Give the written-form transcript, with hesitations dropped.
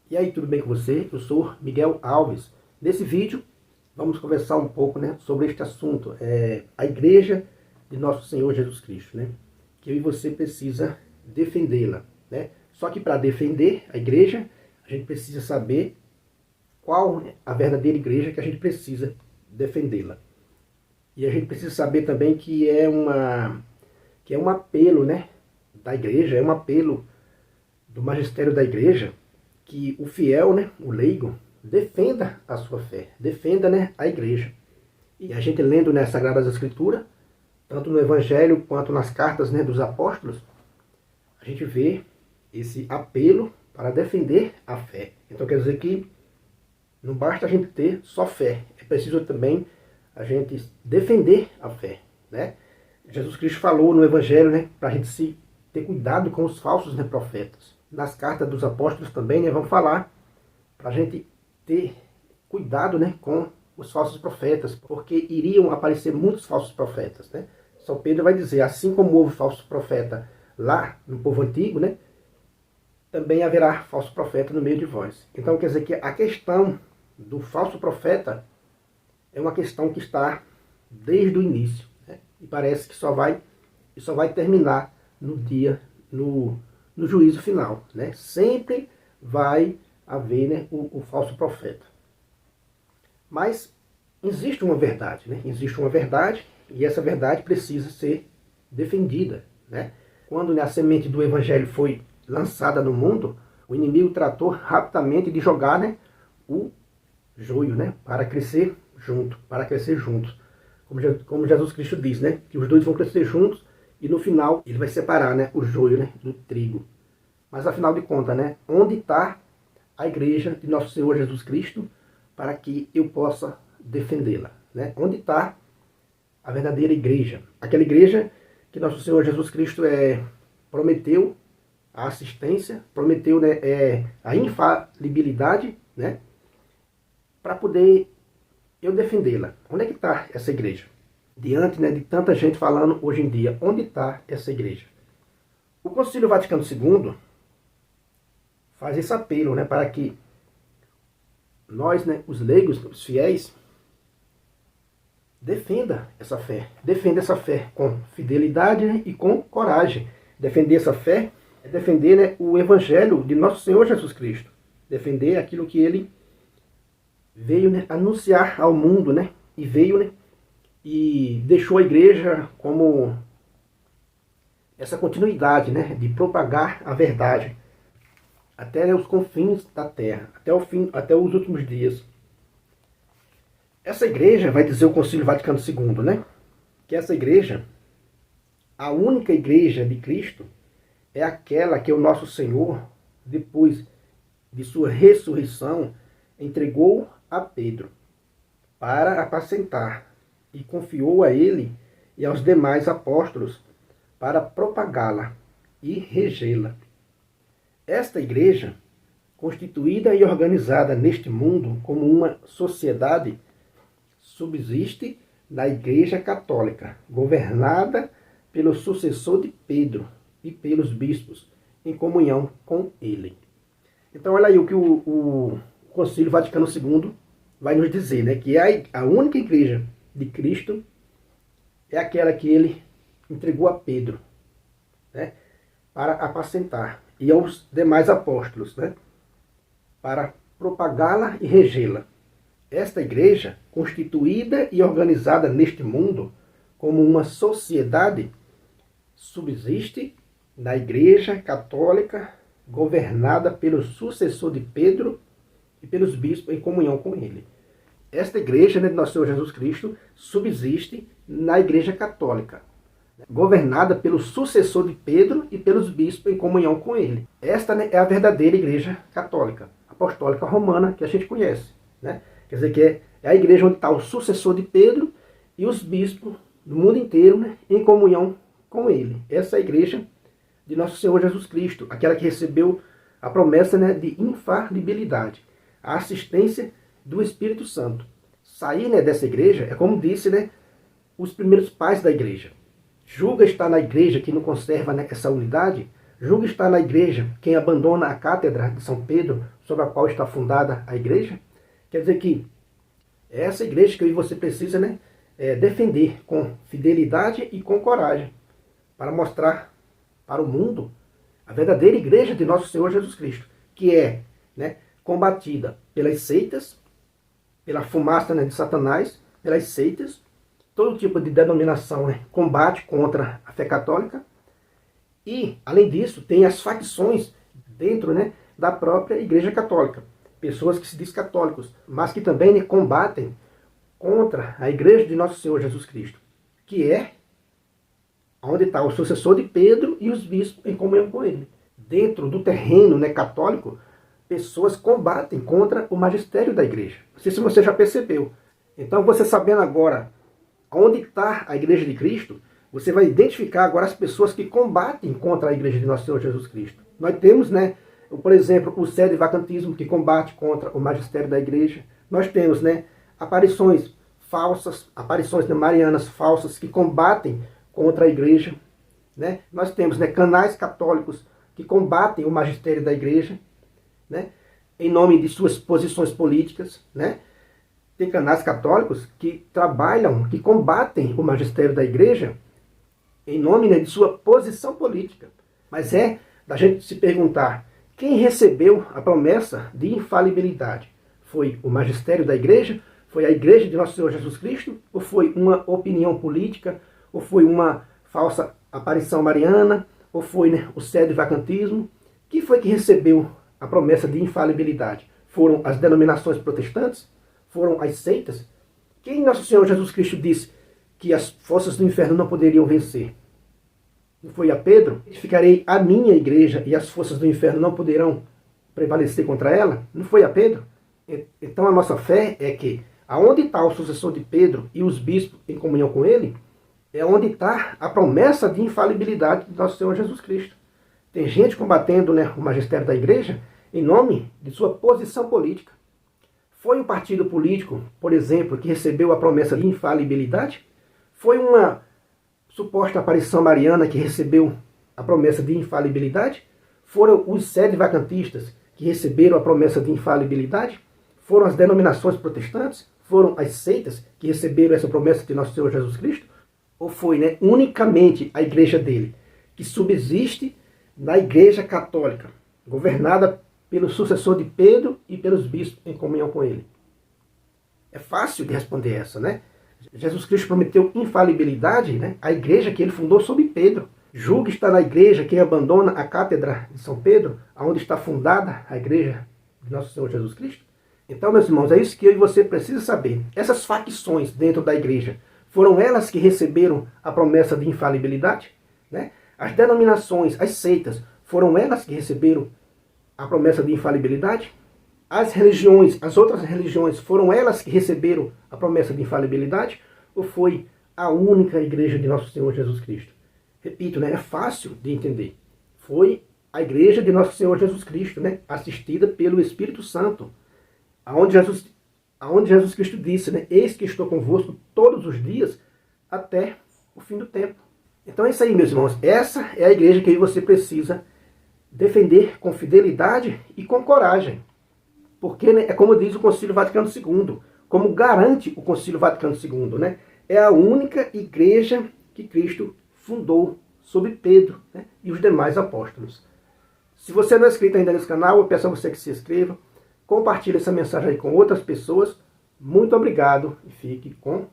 E aí, tudo bem com você? Eu sou Miguel Alves. Nesse vídeo, vamos conversar um pouco, sobre este assunto, a Igreja de Nosso Senhor Jesus Cristo, que eu e você precisa defendê-la, Só que para defender a Igreja, a gente precisa saber qual é a verdadeira Igreja que a gente precisa defendê-la. E a gente precisa saber também que é um apelo, da Igreja, é um apelo do magistério da Igreja, que o fiel, o leigo, defenda a sua fé, defenda, a igreja. E a gente lendo nas Sagradas Escrituras, tanto no Evangelho quanto nas cartas, dos apóstolos, a gente vê esse apelo para defender a fé. Então quer dizer que não basta a gente ter só fé, é preciso também a gente defender a fé, Jesus Cristo falou no Evangelho, para a gente ter cuidado com os falsos profetas. Nas cartas dos apóstolos também, vamos falar para a gente ter cuidado, com os falsos profetas, porque iriam aparecer muitos falsos profetas, São Pedro vai dizer, assim como houve falso profeta lá no povo antigo, também haverá falso profeta no meio de vós. Então quer dizer que a questão do falso profeta é uma questão que está desde o início, e parece que só vai terminar no juízo final, Sempre vai haver, o falso profeta. Mas existe uma verdade, Existe uma verdade e essa verdade precisa ser defendida, Quando a semente do Evangelho foi lançada no mundo, o inimigo tratou rapidamente de jogar, o joio, para crescer juntos. Como Jesus Cristo diz, que os dois vão crescer juntos e no final ele vai separar, o joio, do trigo. Mas afinal de contas, onde está a igreja de Nosso Senhor Jesus Cristo para que eu possa defendê-la? Onde está a verdadeira igreja? Aquela igreja que Nosso Senhor Jesus Cristo prometeu a assistência, prometeu a infalibilidade, para poder eu defendê-la. Onde é que está essa igreja? Diante de tanta gente falando hoje em dia, onde está essa igreja? O Concílio Vaticano II faz esse apelo, para que nós, os leigos, os fiéis, defenda essa fé com fidelidade e com coragem. Defender essa fé é defender, o Evangelho de Nosso Senhor Jesus Cristo, defender aquilo que ele veio, anunciar ao mundo, e veio, e deixou a igreja como essa continuidade, de propagar a verdade até os confins da terra, até os últimos dias. Essa igreja, vai dizer o Concílio Vaticano II, que essa igreja, a única igreja de Cristo, é aquela que o nosso Senhor, depois de sua ressurreição, entregou a Pedro para apacentar e confiou a ele e aos demais apóstolos para propagá-la e regê-la. Esta igreja, constituída e organizada neste mundo como uma sociedade, subsiste na Igreja Católica, governada pelo sucessor de Pedro e pelos bispos, em comunhão com ele. Então olha aí o que o Concílio Vaticano II vai nos dizer, que a única igreja de Cristo é aquela que ele entregou a Pedro, para apacentar, e aos demais apóstolos, para propagá-la e regê-la. Esta igreja, constituída e organizada neste mundo como uma sociedade, subsiste na Igreja Católica, governada pelo sucessor de Pedro e pelos bispos em comunhão com ele. Esta igreja, de Nosso Senhor Jesus Cristo, subsiste na Igreja Católica, governada pelo sucessor de Pedro e pelos bispos em comunhão com ele. Esta é a verdadeira Igreja Católica, apostólica romana, que a gente conhece. Quer dizer que é a igreja onde está o sucessor de Pedro e os bispos do mundo inteiro, em comunhão com ele. Essa é a igreja de Nosso Senhor Jesus Cristo, aquela que recebeu a promessa, de infalibilidade, a assistência do Espírito Santo. Sair, dessa igreja é como disse, os primeiros pais da igreja. Julga estar na igreja que não conserva, essa unidade, Julga estar na igreja quem abandona a cátedra de São Pedro, sobre a qual está fundada a igreja? Quer dizer que é essa igreja que eu e você precisa, né, defender com fidelidade e com coragem, para mostrar para o mundo a verdadeira igreja de nosso Senhor Jesus Cristo, que é, né, combatida pelas seitas, pela fumaça, né, de Satanás, pelas seitas, todo tipo de denominação, né, combate contra a fé católica. E, além disso, tem as facções dentro, né, da própria Igreja Católica. Pessoas que se dizem católicos, mas que também, né, combatem contra a Igreja de Nosso Senhor Jesus Cristo, que é onde está o sucessor de Pedro e os bispos em comunhão com ele. Dentro do terreno, né, católico, pessoas combatem contra o magistério da Igreja. Não sei se você já percebeu. Então, você sabendo agora onde está a Igreja de Cristo, você vai identificar agora as pessoas que combatem contra a Igreja de Nosso Senhor Jesus Cristo. Nós temos, né, por exemplo, o sedevacantismo, que combate contra o magistério da Igreja. Nós temos, né, aparições falsas, aparições, né, marianas falsas, que combatem contra a Igreja. Né? Nós temos, né, canais católicos que combatem o magistério da Igreja, né, em nome de suas posições políticas. Né? Tem canais católicos que trabalham, que combatem o magistério da Igreja em nome, né, de sua posição política. Mas é da gente se perguntar, quem recebeu a promessa de infalibilidade? Foi o magistério da Igreja? Foi a Igreja de Nosso Senhor Jesus Cristo? Ou foi uma opinião política? Ou foi uma falsa aparição mariana? Ou foi, né, o sedevacantismo? Quem foi que recebeu a promessa de infalibilidade? Foram as denominações protestantes? Foram as seitas? Quem Nosso Senhor Jesus Cristo disse que as forças do inferno não poderiam vencer? Não foi a Pedro? Edificarei a minha igreja e as forças do inferno não poderão prevalecer contra ela? Não foi a Pedro? Então a nossa fé é que aonde está o sucessor de Pedro e os bispos em comunhão com ele, é onde está a promessa de infalibilidade de nosso Senhor Jesus Cristo. Tem gente combatendo, né, o magistério da igreja em nome de sua posição política. Foi um partido político, por exemplo, que recebeu a promessa de infalibilidade? Foi uma suposta aparição mariana que recebeu a promessa de infalibilidade? Foram os sedevacantistas que receberam a promessa de infalibilidade? Foram as denominações protestantes? Foram as seitas que receberam essa promessa de nosso Senhor Jesus Cristo? Ou foi, né, unicamente a igreja dele, que subsiste na Igreja Católica, governada pelo sucessor de Pedro e pelos bispos em comunhão com ele? É fácil de responder essa, né? Jesus Cristo prometeu infalibilidade, né, à igreja que ele fundou sob Pedro. Julgue estar na igreja quem abandona a cátedra de São Pedro, onde está fundada a igreja de nosso Senhor Jesus Cristo. Então, meus irmãos, é isso que eu e você precisa saber. Essas facções dentro da igreja, foram elas que receberam a promessa de infalibilidade? Né? As denominações, as seitas, foram elas que receberam a promessa de infalibilidade? As religiões, as outras religiões, foram elas que receberam a promessa de infalibilidade? Ou foi a única igreja de nosso Senhor Jesus Cristo? Repito, né, é fácil de entender. Foi a igreja de nosso Senhor Jesus Cristo, né, assistida pelo Espírito Santo, aonde Jesus Cristo disse, né, eis que estou convosco todos os dias até o fim do tempo. Então é isso aí, meus irmãos. Essa é a igreja que você precisa defender com fidelidade e com coragem. Porque, né, é como diz o Concílio Vaticano II, como garante o Concílio Vaticano II, né, é a única igreja que Cristo fundou sob Pedro, né, e os demais apóstolos. Se você não é inscrito ainda nesse canal, eu peço a você que se inscreva, compartilhe essa mensagem aí com outras pessoas. Muito obrigado e fique com